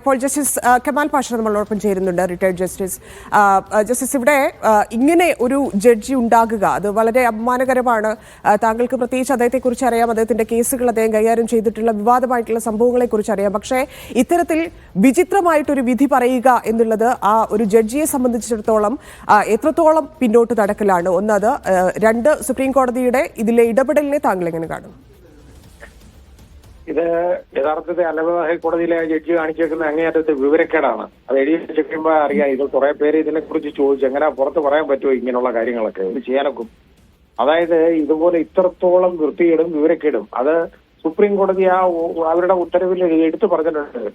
ഇപ്പോൾ ജസ്റ്റിസ് കമാൽ പാഷ നമ്മളോടൊപ്പം ചേരുന്നുണ്ട്, റിട്ടയർഡ് ജസ്റ്റിസ്. ജസ്റ്റിസ്, ഇവിടെ ഇങ്ങനെ ഒരു ജഡ്ജി ഉണ്ടാകുക അത് വളരെ അപമാനകരമാണ്. താങ്കൾക്ക് പ്രത്യേകിച്ച് അദ്ദേഹത്തെക്കുറിച്ച് അറിയാം, അദ്ദേഹത്തിന്റെ കേസുകൾ, അദ്ദേഹം കൈകാര്യം ചെയ്തിട്ടുള്ള വിവാദമായിട്ടുള്ള സംഭവങ്ങളെക്കുറിച്ച് അറിയാം. പക്ഷേ ഇത്തരത്തിൽ വിചിത്രമായിട്ടൊരു വിധി പറയുക എന്നുള്ളത് ആ ഒരു ജഡ്ജിയെ സംബന്ധിച്ചിടത്തോളം എത്രത്തോളം പിന്നോട്ട് നടക്കലാണ്? ഒന്നത്. രണ്ട്, സുപ്രീം കോടതിയുടെ ഇതിലെ ഇടപെടലിനെ താങ്കൾ എങ്ങനെ കാണും? ഇത് യഥാർത്ഥത്തിൽ അലഹാബാദ് ഹൈക്കോടതിയിലെ ജഡ്ജി കാണിച്ചേക്കുന്ന അങ്ങേയറ്റത്തെ വിവരക്കേടാണ്. അത് എഴുതി വെച്ചിരിക്കുമ്പോൾ അറിയാം. ഇത് കുറെ പേര് ഇതിനെക്കുറിച്ച് ചോദിച്ചു, എങ്ങനെ പുറത്ത് പറയാൻ പറ്റുമോ ഇങ്ങനെയുള്ള കാര്യങ്ങളൊക്കെ? ഇത് ചെയ്യാനൊക്കും. അതായത് ഇതുപോലെ ഇത്രത്തോളം വൃത്തികേടും വിവരക്കേടും അത് സുപ്രീം കോടതി അവരുടെ ഉത്തരവിൽ എടുത്തു പറഞ്ഞിട്ടുണ്ട്.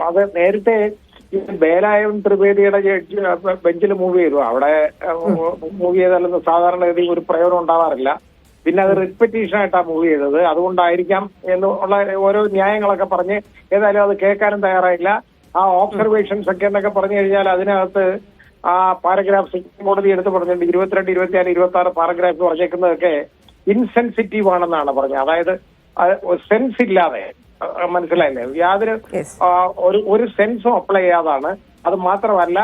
അത് നേരത്തെ ബേലായം ത്രിവേദിയുടെ ജഡ്ജി ബെഞ്ചിൽ മൂവ് ചെയ്തു. അവിടെ മൂവ് ചെയ്താലൊന്നും സാധാരണഗതി ഒരു പ്രയോജനം ഉണ്ടാവാറില്ല. പിന്നെ അത് റിപ്പറ്റീഷൻ ആയിട്ടാണ് മൂവ് ചെയ്തത്. അതുകൊണ്ടായിരിക്കാം എന്നുള്ള ഓരോ ന്യായങ്ങളൊക്കെ പറഞ്ഞ് ഏതായാലും അത് കേൾക്കാനും തയ്യാറായില്ല. ആ ഒബ്സർവേഷൻസ് ഒക്കെ എന്നൊക്കെ പറഞ്ഞു കഴിഞ്ഞാൽ അതിനകത്ത് ആ പാരഗ്രാഫ് സുപ്രീം കോടതി എടുത്ത് പറഞ്ഞിട്ടുണ്ട്. 22, 24, 26 പാരഗ്രാഫ് പറഞ്ഞേക്കുന്നതൊക്കെ ഇൻസെൻസിറ്റീവ് ആണെന്നാണ് പറഞ്ഞത്. അതായത് സെൻസ് ഇല്ലാതെ, മനസ്സിലായില്ലേ, യാതൊരു ഒരു സെൻസും അപ്ലൈ ചെയ്യാതാണ്. അത് മാത്രമല്ല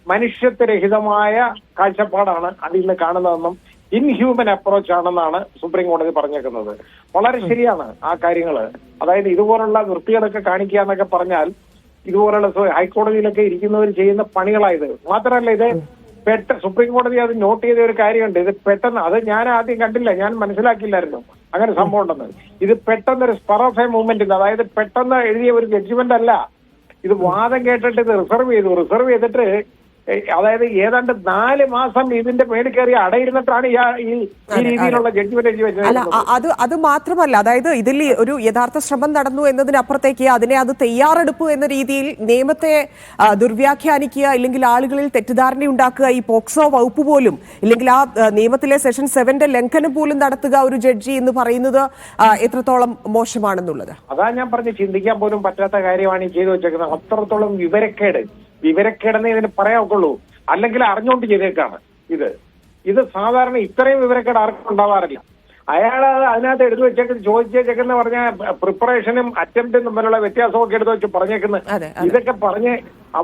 മനുഷ്യത്വരഹിതമായ കാഴ്ചപ്പാടാണ് അതിൽ നിന്ന് കാണുന്നതെന്നും ഇൻഹ്യൂമൻ അപ്രോച്ച് ആണെന്നാണ് സുപ്രീം കോടതി പറഞ്ഞേക്കുന്നത്. വളരെ ശരിയാണ് ആ കാര്യങ്ങള്. അതായത് ഇതുപോലുള്ള വൃത്തികളൊക്കെ കാണിക്കുക എന്നൊക്കെ പറഞ്ഞാൽ ഇതുപോലുള്ള ഹൈക്കോടതിയിലൊക്കെ ഇരിക്കുന്നവർ ചെയ്യുന്ന പണികളായത്. മാത്രമല്ല ഇത് സുപ്രീം കോടതി അത് നോട്ട് ചെയ്ത ഒരു കാര്യമുണ്ട്. ഇത് പെട്ടെന്ന്, അത് ഞാൻ ആദ്യം കണ്ടില്ല, ഞാൻ മനസ്സിലാക്കിയില്ലായിരുന്നു അങ്ങനെ സംഭവം ഉണ്ടെന്ന്. ഇത് പെട്ടെന്നൊരു സ്പർ ഓഫ് എ മൂവ്മെന്റ്, അതായത് പെട്ടെന്ന് എഴുതിയ ഒരു ജഡ്ജ്മെന്റ് അല്ല. ഇത് വാദം കേട്ടിട്ട് ഇത് റിസർവ് ചെയ്തിട്ട് അതായത് ഏതാണ്ട് 4 മാസം ഇതിന്റെ മേളിൽ കയറി അടയിരുന്നിട്ടാണ് ഈ രീതിയിലുള്ള ജഡ്ജ്മെന്റ് എഴുതി വെച്ചത്. അത് മാത്രമല്ല, അതായത് ഇതിൽ ഒരു യഥാർത്ഥ ശ്രമം നടന്നു എന്നതിനപ്പുറത്തേക്ക് അത് തയ്യാറെടുപ്പ് എന്ന രീതിയിൽ നിയമത്തെ ദുർവ്യാഖ്യാനിക്കുക, ഇല്ലെങ്കിൽ ആളുകളിൽ തെറ്റിദ്ധാരണ ഉണ്ടാക്കുക, ഈ പോക്സോ വകുപ്പ് പോലും, ഇല്ലെങ്കിൽ ആ നിയമത്തിലെ സെഷൻ 7 ലംഘനം പോലും നടത്തുക ഒരു ജഡ്ജി എന്ന് പറയുന്നത് എത്രത്തോളം മോശമാണെന്നുള്ളത്. അതാ ഞാൻ പറഞ്ഞ് ചിന്തിക്കാൻ പോലും പറ്റാത്ത കാര്യമാണ് ഈ ചെയ്തു വെച്ചേക്കുന്നത്. അത്രത്തോളം വിവരക്കേടെന്നേ ഇതിന് പറയാൻ ഒക്കുള്ളൂ. അല്ലെങ്കിൽ അറിഞ്ഞുകൊണ്ട് ചെയ്തേക്കാണ് ഇത് സാധാരണ ഇത്രയും വിവരക്കേട് ആർക്കും ഉണ്ടാവാറില്ല. അയാൾ അതിനകത്ത് എടുത്തു വെച്ചേക്കുന്നത് ചോദിച്ചേക്കെന്ന് പറഞ്ഞ പ്രിപ്പറേഷനും അറ്റംപ്റ്റും തമ്മിലുള്ള വ്യത്യാസമൊക്കെ എടുത്തു വെച്ച് പറഞ്ഞേക്കുന്നത്. ഇതൊക്കെ പറഞ്ഞ്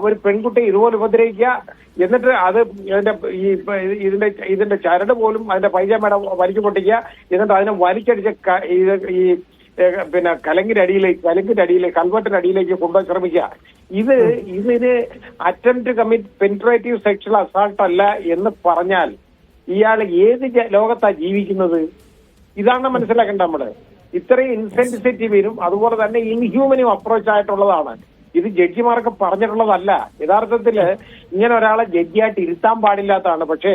ഒരു പെൺകുട്ടി ഇതുപോലെ ഉപദ്രവിക്കുക, എന്നിട്ട് അത് ഇതിന്റെ ചരട് പോലും അതിന്റെ പൈജാമയുടെ വലിച്ചു പൊട്ടിക്കുക, എന്നിട്ട് അതിനെ വലിച്ചടിച്ച ഈ പിന്നെ കലങ്കിന്റെ അടിയിലേക്ക് കൊണ്ടുപോയി ശ്രമിക്കുക. ഇതിന് attempt commit penetrative sexual assault അല്ല എന്ന് പറഞ്ഞാൽ ഇയാൾ ഏത് ലോകത്താ ജീവിക്കുന്നത്? ഇതാണ് മനസ്സിലാക്കേണ്ട നമ്മള്. ഇത്രയും ഇൻസെൻസിറ്റീവിനും അതുപോലെ തന്നെ ഇൻഹ്യൂമനും അപ്രോച്ച് ആയിട്ടുള്ളതാണ് ഇത്. ജഡ്ജിമാർക്ക് പറഞ്ഞിട്ടുള്ളതല്ല. യഥാർത്ഥത്തില് ഇങ്ങനെ ഒരാളെ ജഡ്ജിയായിട്ട് ഇരുത്താൻ പാടില്ലാത്തതാണ്. പക്ഷേ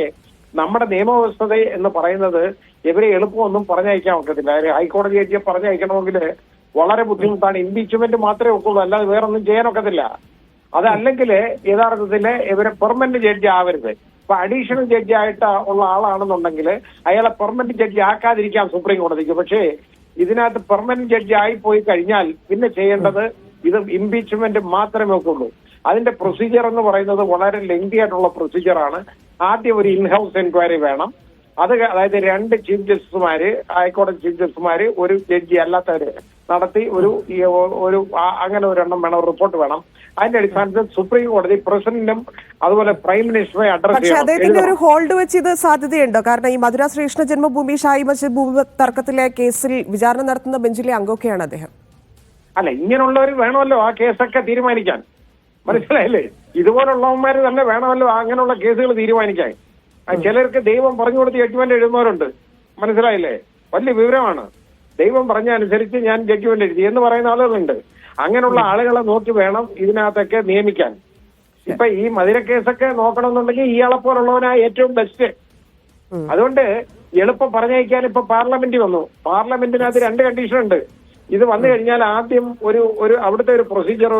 നമ്മുടെ നിയമവ്യവസ്ഥ എന്ന് പറയുന്നത് ഇവരെ എളുപ്പമൊന്നും പറഞ്ഞയക്കാൻ ഒക്കത്തില്ല. ഹൈക്കോടതി ജഡ്ജിയെ പറഞ്ഞയക്കണമെങ്കിൽ വളരെ ബുദ്ധിമുട്ടാണ്. ഇംപീച്ച്മെന്റ് മാത്രമേ ഒക്കുള്ളൂ, അല്ലാതെ വേറൊന്നും ചെയ്യാനൊക്കത്തില്ല. അതല്ലെങ്കിൽ യഥാർത്ഥത്തില് ഇവരെ പെർമനന്റ് ജഡ്ജി ആവരുത്. ഇപ്പൊ അഡീഷണൽ ജഡ്ജി ആയിട്ട് ഉള്ള ആളാണെന്നുണ്ടെങ്കിൽ അയാളെ പെർമനന്റ് ജഡ്ജി ആക്കാതിരിക്കാം സുപ്രീം കോടതിക്ക്. പക്ഷേ ഇതിനകത്ത് പെർമനന്റ് ജഡ്ജി ആയി പോയി കഴിഞ്ഞാൽ പിന്നെ ചെയ്യേണ്ടത് ഇത് ഇംപീച്ച്മെന്റ് മാത്രമേ ഒക്കുള്ളൂ. അതിന്റെ പ്രൊസീജിയർ എന്ന് പറയുന്നത് വളരെ ലെങ്തി ആയിട്ടുള്ള പ്രൊസീജിയറാണ്. ആദ്യം ഒരു ഇൻഹൗസ് എൻക്വയറി വേണം. അതായത് 2 ചീഫ് ജസ്റ്റിസുമാര്, ഹൈക്കോടതി ചീഫ് ജസ്റ്റിസുമാര്, ഒരു ജഡ്ജി അല്ലാത്തവര് നടത്തി ഒരു അങ്ങനെ ഒരെണ്ണം വേണം, റിപ്പോർട്ട് വേണം. അതിന്റെ അടിസ്ഥാനത്തിൽ സുപ്രീം കോടതി പ്രസിഡന്റും അതുപോലെ പ്രൈം മിനിസ്റ്ററെ അഡ്രസ് ചെയ്യണം. അദ്ദേഹത്തിന്റെ ഒരു ഹോൾഡ് വെച്ച് ഇത് സാധ്യതയുണ്ടോ? കാരണം ഈ മധുര ശ്രീകൃഷ്ണ ജന്മഭൂമി ഷാഹി മസ്ജിദ് ഭൂമി തർക്കത്തിലെ കേസിൽ വിചാരണ നടത്തുന്ന ബെഞ്ചിലെ അംഗമൊക്കെയാണ് അദ്ദേഹം. അല്ല, ഇങ്ങനെയുള്ളവർ വേണമല്ലോ ആ കേസൊക്കെ തീരുമാനിക്കാൻ. മനസ്സിലായില്ലേ? ഇതുപോലുള്ളവന്മാര് തന്നെ വേണമല്ലോ അങ്ങനെയുള്ള കേസുകൾ തീരുമാനിക്കാൻ. ചിലർക്ക് ദൈവം പറഞ്ഞു കൊടുത്ത് ജഡ്ജ്മെന്റ് എഴുതുന്നവരുണ്ട്. മനസ്സിലായില്ലേ? വലിയ വിവരമാണ്. ദൈവം പറഞ്ഞ അനുസരിച്ച് ഞാൻ ജഡ്ജ്മെന്റ് എഴുതി എന്ന് പറയുന്ന ആളുകളുണ്ട്. അങ്ങനെയുള്ള ആളുകളെ നോക്കി വേണം ഇതിനകത്തൊക്കെ നിയമിക്കാൻ. ഇപ്പൊ ഈ മധുര കേസൊക്കെ നോക്കണമെന്നുണ്ടെങ്കിൽ ഇയാളെ പോലുള്ളവനാ ഏറ്റവും ബെസ്റ്റ്. അതുകൊണ്ട് എളുപ്പം പറഞ്ഞയക്കാൻ ഇപ്പൊ പാർലമെന്റ് വന്നു. പാർലമെന്റിനകത്ത് 2 കണ്ടീഷൻ ഉണ്ട്. ഇത് വന്നു കഴിഞ്ഞാൽ ആദ്യം ഒരു അവിടുത്തെ ഒരു പ്രൊസീജിയർ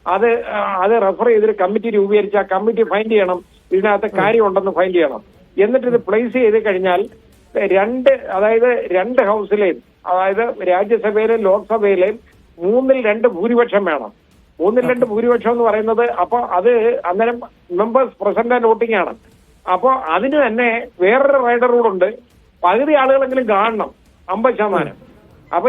അത് റെഫർ ചെയ്തൊരു കമ്മിറ്റി രൂപീകരിച്ച് ആ കമ്മിറ്റി ഫൈൻഡ് ചെയ്യണം ഇതിനകത്ത് കാര്യമുണ്ടെന്ന് ഫൈൻഡ് ചെയ്യണം. എന്നിട്ട് ഇത് പ്ലേസ് ചെയ്ത് കഴിഞ്ഞാൽ അതായത് 2 ഹൗസിലെയും, അതായത് രാജ്യസഭയിലെയും ലോക്സഭയിലെയും 3/2 ഭൂരിപക്ഷം വേണം. 3/2 ഭൂരിപക്ഷം എന്ന് പറയുന്നത് അപ്പൊ അത് അന്നേരം മെമ്പേഴ്സ് പ്രസന്റ് ആൻഡ് വോട്ടിംഗ് ആണ്. അപ്പൊ അതിന് തന്നെ വേറൊരു റൈഡർ റൂളുണ്ട്. പകുതി ആളുകളെങ്കിലും കാണണം, 50%. അപ്പൊ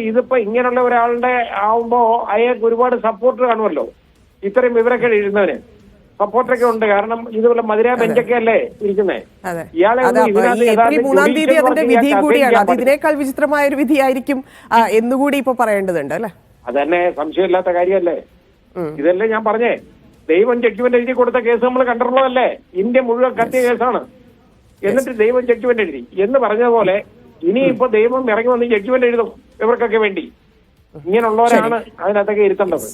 ഇതിപ്പോ ഇങ്ങനെയുള്ള ഒരാളുടെ ആവുമ്പോ അയാൾക്ക് ഒരുപാട് സപ്പോർട്ട് കാണുമല്ലോ, ഇത്രയും വിവരമൊക്കെ എഴുതുന്നവന് സപ്പോർട്ടൊക്കെ ഉണ്ട്. കാരണം ഇതുപോലെ മധുര ബെഞ്ചൊക്കെ അല്ലേ ഇരിക്കുന്നേ. ഇയാളെ ഏപ്രിൽ 3-ാം തീയതി അതിന്റെ വിധി കൂടിയാണ്. അത് ഇതിനേക്കാൾ വിചിത്രമായ ഒരു വിധിയായിരിക്കും എന്നുകൂടി ഇപ്പൊ പറയേണ്ടതുണ്ട് അല്ലെ. അതന്നെ സംശയമില്ലാത്ത കാര്യമല്ലേ. ഇതല്ലേ ഞാൻ പറഞ്ഞേ, ദൈവം ജഡ്ജ്മെന്റ് എഴുതി കൊടുത്ത കേസ് നമ്മൾ കണ്ടിട്ടുള്ളതല്ലേ. ഇന്ത്യ മുഴുവൻ കത്തിയ കേസാണ്. എന്നിട്ട് ദൈവം ജഡ്ജ്മെന്റ് എഴുതി എന്ന് പറഞ്ഞതുപോലെ ഇനിയിപ്പോ ദൈവം ഇറങ്ങി വന്ന് ജഡ്ജ്മെന്റ് എഴുതും ഇവർക്കൊക്കെ വേണ്ടി. ഇങ്ങനെയുള്ളവരാണ് അതിനകത്തൊക്കെ ഇരുത്തേണ്ടത്.